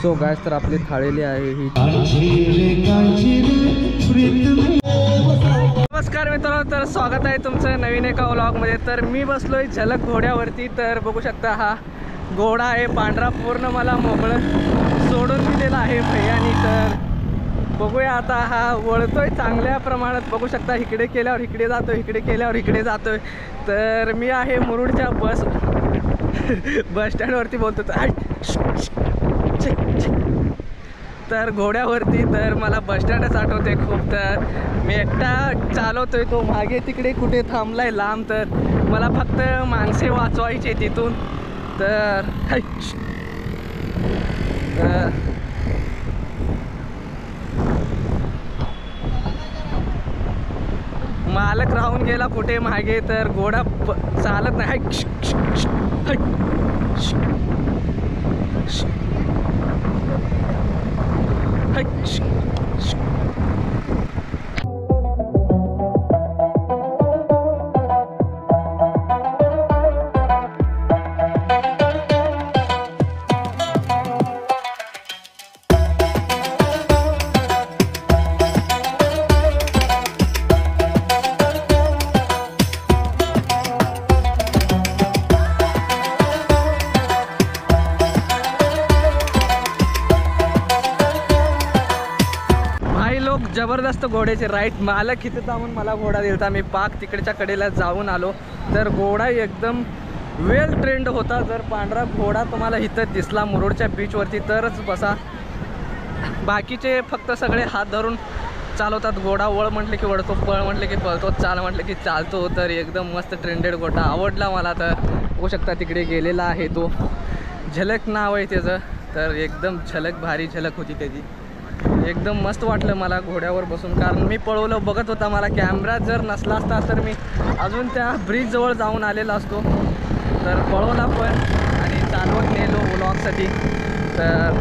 So guys तर आपली थाळेली आहे ही। नमस्कार मित्रांनो, तर स्वागत आहे तुमचं नवीन एका व्लॉगमध्ये। तर मी बसलोय झलक घोड्यावरती। तर बघू शकता हा घोडा आहे पांढरा, पूर्ण मला मोकळं सोडून दिलेला आहे भैयानी। तर बघूया आता हा वळतोय चांगल्या प्रमाणात, बघू शकता इकडे केल्यावर इकडे जातोय, इकडे केल्यावर इकडे जातोय। तर मी आहे मुरुडच्या बस स्टँडवरती बोलतो तर घोड्यावरती। तर मला बस स्टँडच आठवते खूप। तर मी एकटा चालवतोय, तो मागे तिकडे कुठे थांबलाय लांब। तर मला फक्त माणसे वाचवायचे तिथून। तर मालक राहून गेला कुठे मागे, तर घोडा चालत नाही। जबरदस्त घोड्याचे राईट। मालक इथे जाऊन मला घोडा दिलता, मी पाक तिकडच्या कडेला जाऊन आलो। तर घोडा एकदम वेल ट्रेंड होता। जर पांढरा घोडा तुम्हाला इथं दिसला मुरुडच्या बीचवरती तरच बसा, बाकीचे फक्त सगळे हात धरून चालवतात। घोडा वळ म्हटले की वळतो, पळ म्हटले की पळतो, चाल म्हटले की चालतो। तर एकदम मस्त ट्रेंडेड घोडा आवडला मला। तर बघू शकता तिकडे गेलेला आहे तो, झलक नाव आहे त्याचं। तर एकदम झलक, भारी झलक होती त्याची, एकदम मस्त वाटलं मला घोड्यावर बसून। कारण मी पळवलं बघत होता, मला कॅमेरा जर नसला असता तर मी अजून त्या ब्रिजजवळ जाऊन आलेला असतो। तर पळवला पण आणि चालवत नेलो व्लॉगसाठी। तर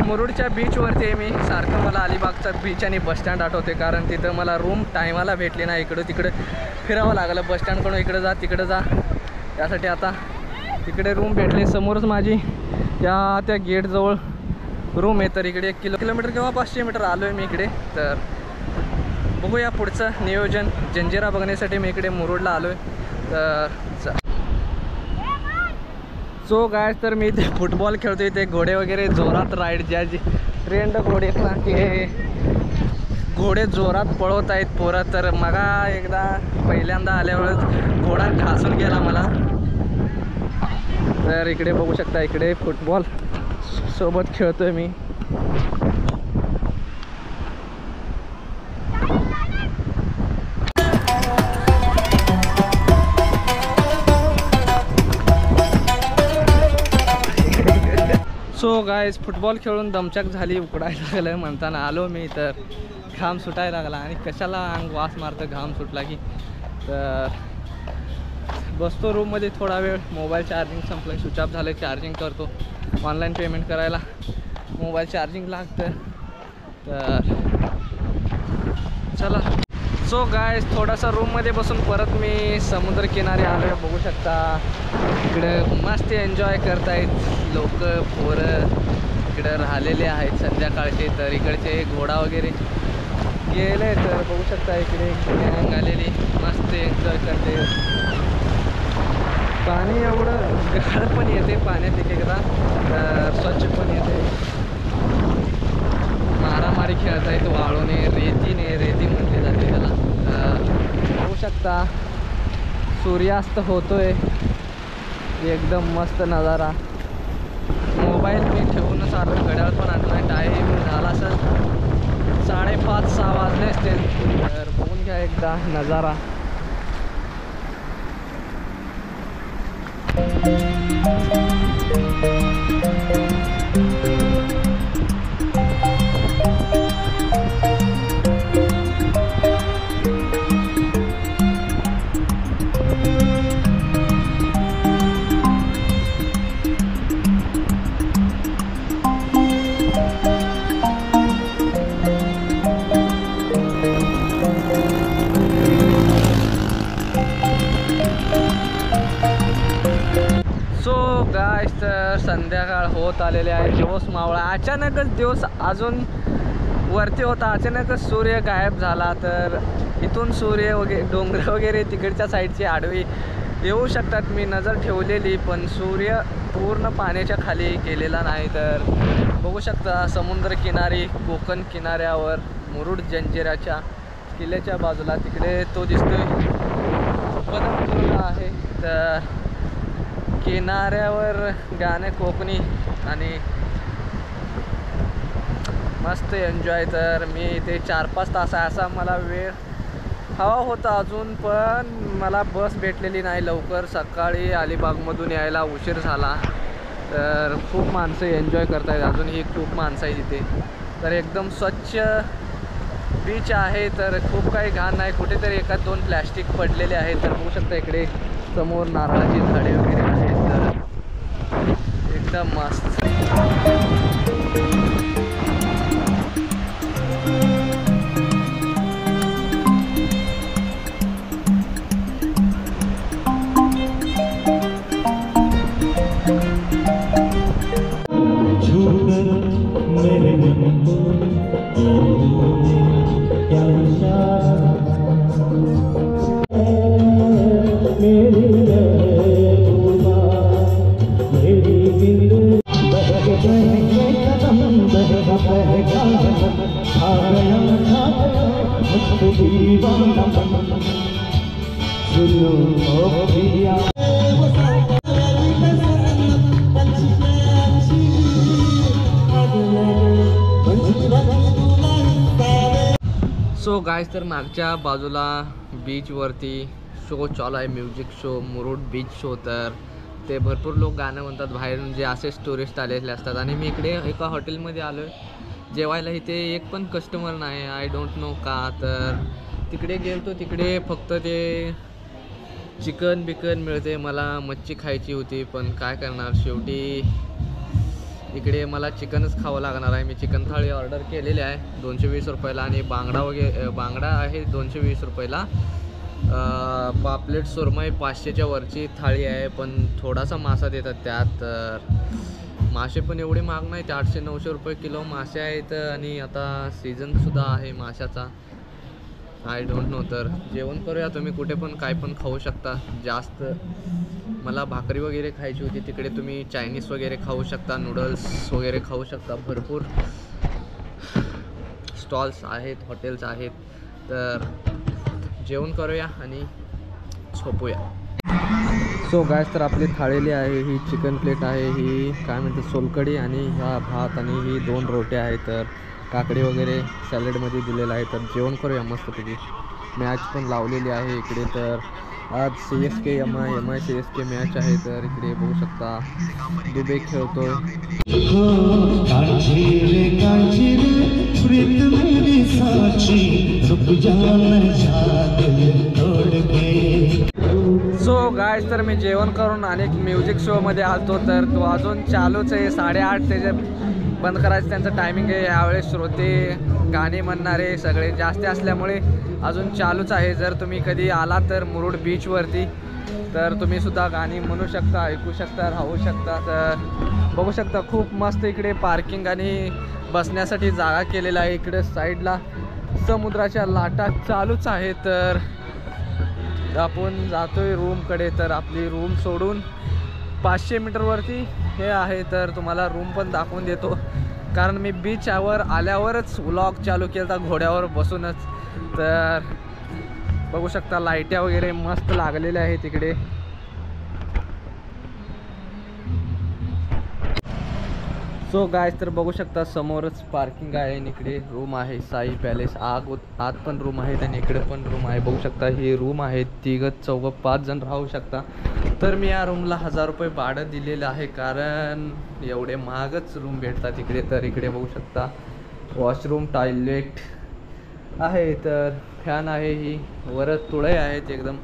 मुरुडच्या बीचवरती आहे मी सारखं। मला अलिबागचा बीच आणि बसस्टँड आठवते, कारण तिथं मला रूम टायमाला भेटली नाही। इकडं तिकडं फिरावं लागलं, बसस्टँडकडून इकडं जा तिकडं जा, त्यासाठी आता तिकडे रूम भेटले। समोरच माझी त्या गेटजवळ रूम आहे। तर इकडे 1 किलोमीटर किंवा 500 मीटर आलो आहे मी इकडे। तर बघूया पुढचं नियोजन। जंजिरा बघण्यासाठी मी इकडे मुरुडला आलो आहे। तर सो गाइस तर मी इथे फुटबॉल खेळतोय, ते घोडे वगैरे जोरात राईड, ज्या जी ट्रेंड घोडे ना ते घोडे जोरात पळवत आहेत पोरं। तर मगा एकदा पहिल्यांदा आल्यावेळेस घोडा घासून गेला मला। तर इकडे बघू शकता, इकडे फुटबॉल सोबत खेळतोय मी। सो गाइस फुटबॉल खेळून दमचक झाली, उकडायला लागलं म्हणताना आलो मी। तर घाम सुटायला लागला आणि कशाला अंग वास मारतं घाम सुटला की। तर बसतो रूममध्ये थोडा वेळ, मोबाईल चार्जिंग संपलं, स्विच ऑफ झालं, चार्जिंग करतो। ऑनलाईन पेमेंट करायला मोबाईल चार्जिंग लागतं। तर चला। सो गाइस थोडासा रूममध्ये बसून परत मी समुद्रकिनारी आलो आहे। बघू शकता इकडे मस्त एन्जॉय करतायत लोक, पोरं इकडे राहिलेले आहेत संध्याकाळचे। तर इकडचे घोडा वगैरे गेले। तर बघू शकता इकडे गँग आलेली मस्त एन्जॉय करते। पाणी एवढं गाळ पण येते पाण्यात एक एकदा, तर स्वच्छ पण येते। मारामारी खेळता येतो वाळूने, रेतीने, रेती म्हटली जाते त्याला। बघू शकता सूर्यास्त होतोय, एकदम मस्त नजारा। मोबाईल मी ठेवूनच आलो, घड्याळ पण आणलं, टाईम झाला असेल 5:30-6 वाजले असतील। तर बघून घ्या एकदा नजारा। संध्याकाळ होत आलेले आहे, दिवस मावळा. अचानकच दिवस अजून वरती होता, अचानकच सूर्य गायब झाला. तर इथून सूर्य वगैरे डोंगर वगैरे तिकडच्या साईडची आडवी येऊ शकतात, मी नजर ठेवलेली, पण सूर्य पूर्ण पाण्याच्या खाली गेलेला नाही. तर बघू शकता समुद्र किनारी, कोकण किनाऱ्यावर मुरुड जंजिराच्या किल्ल्याच्या बाजूला तिकडे तो दिसतोय पदमदुर्ग आहे. तर किनाऱ्यावर गाणे कोकणी आणि मस्त एन्जॉय. तर मी इथे 4-5 तास आहे, असा मला वेळ हवा होता अजून, पण मला बस भेटलेली नाही लवकर. सकाळी अलिबागमधून यायला उशीर झाला. तर खूप माणसं एन्जॉय करतायत, अजूनही खूप माणसं आहे तिथे. तर एकदम स्वच्छ बीच आहे, तर खूप काही घाण नाही, कुठेतरी 1-2 प्लॅस्टिक पडलेले आहेत. तर बघू शकता इकडे समोर नारळाची झाडे वगैरे आहेत. तर एकदम मस्त. सो गाईज, तर मागच्या बाजूला बीचवरती शो चालू आहे, music show, Murud beach show. तर ते भरपूर लोक गाणं म्हणतात बाहेरून, जे असेच टुरिस्ट आलेले असतात. आणि मी इकडे एका हॉटेलमध्ये आलो आहे जेवायला, इथे एक पण कस्टमर नाही, आय डोंट नो का. तर तिकडे गेलो, तिकडे फक्त ते चिकन बिकन मिळते, मला मच्छी खायची होती, पण काय करणार, शेवटी इकडे मला चिकनच खावं लागणार आहे. मी चिकन थाळी ऑर्डर केलेली आहे 220 रुपयाला, आणि बांगडा आहे 220 रुपयाला. पापलेट सुरमई 500च्या वरची थाळी आहे, पण थोडासा मासा देतात त्यात. तर मासे पण एवढे महाग नाही, 800-900 रुपये किलो मासे आहेत, आणि आता सीझनसुद्धा आहे माशाचा, आय डोंट नो. तर जेवण करूया, तुम्ही कुठे पण काय पण खाऊ शकता. जास्त मला भाकरी वगैरे खायची होती, तिकडे तुम्ही चायनीज वगैरे खाऊ शकता, नूडल्स वगैरे खाऊ शकता, भरपूर स्टॉल्स आहेत, हॉटेल्स आहेत. तर जेवण करूया आणि झोपूया. सो गाईज, तर आपली थाळीली आहे, ही चिकन प्लेट आहे, ही काय म्हणते सोलकढी, आणि ह्या भात, आणि ही 2 रोट्या आहेत. तर काकडी वगैरे सॅलडमध्ये दिलेलं आहे. तर जेवण करूया मस्तपैकी. मॅच पण लावलेली आहे इकडे. तर आज CSK MI CSK मॅच आहे. तर इकडे बघू शकता दुबे खेळतोय. सो गाईज, तर मी जेवण करून अनेक म्युझिक शोमध्ये आलतो, तर तो अजून चालूच आहे. 8:30 त्याचे बंद करायचं त्यांचं टायमिंग आहे. यावेळेस श्रोते गाणे म्हणणारे सगळे जास्त असल्यामुळे अजून चालूच आहे. जर तुम्ही कधी आला तर मुरुड बीचवरती, तर तुम्ही सुद्धा गाणी म्हणू शकता, ऐकू शकता, राहू शकता. तर बघू शकता खूप मस्त इकडे पार्किंग आणि बसण्यासाठी जागा केलेला आहे. इकडे साईडला समुद्राच्या लाटा चालूच आहे. तर आपण जातोय रूमकडे. तर आपली रूम सोडून 500 मीटरवरती हे आहे. तर तुम्हाला रूम पण दाखवून देतो, कारण मी बीचवर आल्यावरच व्लॉग चालू केला होता घोड्यावर बसूनच. तर बघू शकता लाईट्या वगैरे मस्त लागलेल्या आहेत इकडे. सो गाईज, तर बघू शकता समोरच पार्किंग आहे आणि इकडे रूम आहे, साई पॅलेस. आत पण रूम आहेत आणि इकडे पण रूम आहे. बघू शकता ही रूम आहे, 3-4-5 जण राहू शकता. तर मी या रूमला 1000 रुपये भाडं दिलेलं आहे, कारण एवढे महागच रूम भेटतात इकडे. तर इकडे बघू शकता वॉशरूम, टॉयलेट आहे. तर फॅन आहे, ही वर तुळई आहेत, एकदम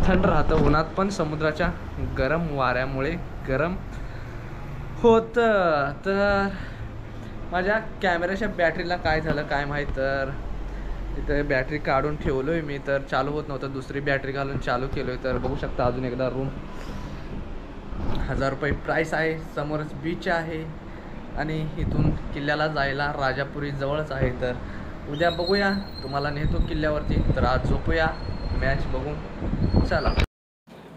थंड राहतं उन्हात पण. समुद्राच्या गरम वाऱ्यामुळे गरम होतं. तर माझ्या कॅमेऱ्याच्या बॅटरीला काय झालं काय माहीत. तर इथे बॅटरी काढून ठेवलो आहे मी, तर चालू होत नव्हतं. दुसरी बॅटरी घालून चालू केलो आहे. तर बघू शकता अजून एकदा रूम 1000 रुपये प्राईस आहे. समोरच बीच आहे आणि इथून किल्ल्याला जायला राजापुरी जवळच आहे. तर उद्या बघूया, तुम्हाला नेतो किल्ल्यावरती. तर आज झोपूया मॅच बघून. चला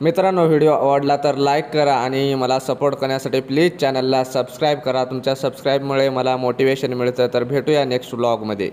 मित्रांनो, व्हिडिओ आवडला तर लाईक करा आणि मला सपोर्ट करण्यासाठी प्लीज चॅनलला सबस्क्राईब करा. तुमच्या सबस्क्राईबमुळे मला मोटिवेशन मिळतं. तर भेटूया नेक्स्ट व्लॉगमध्ये.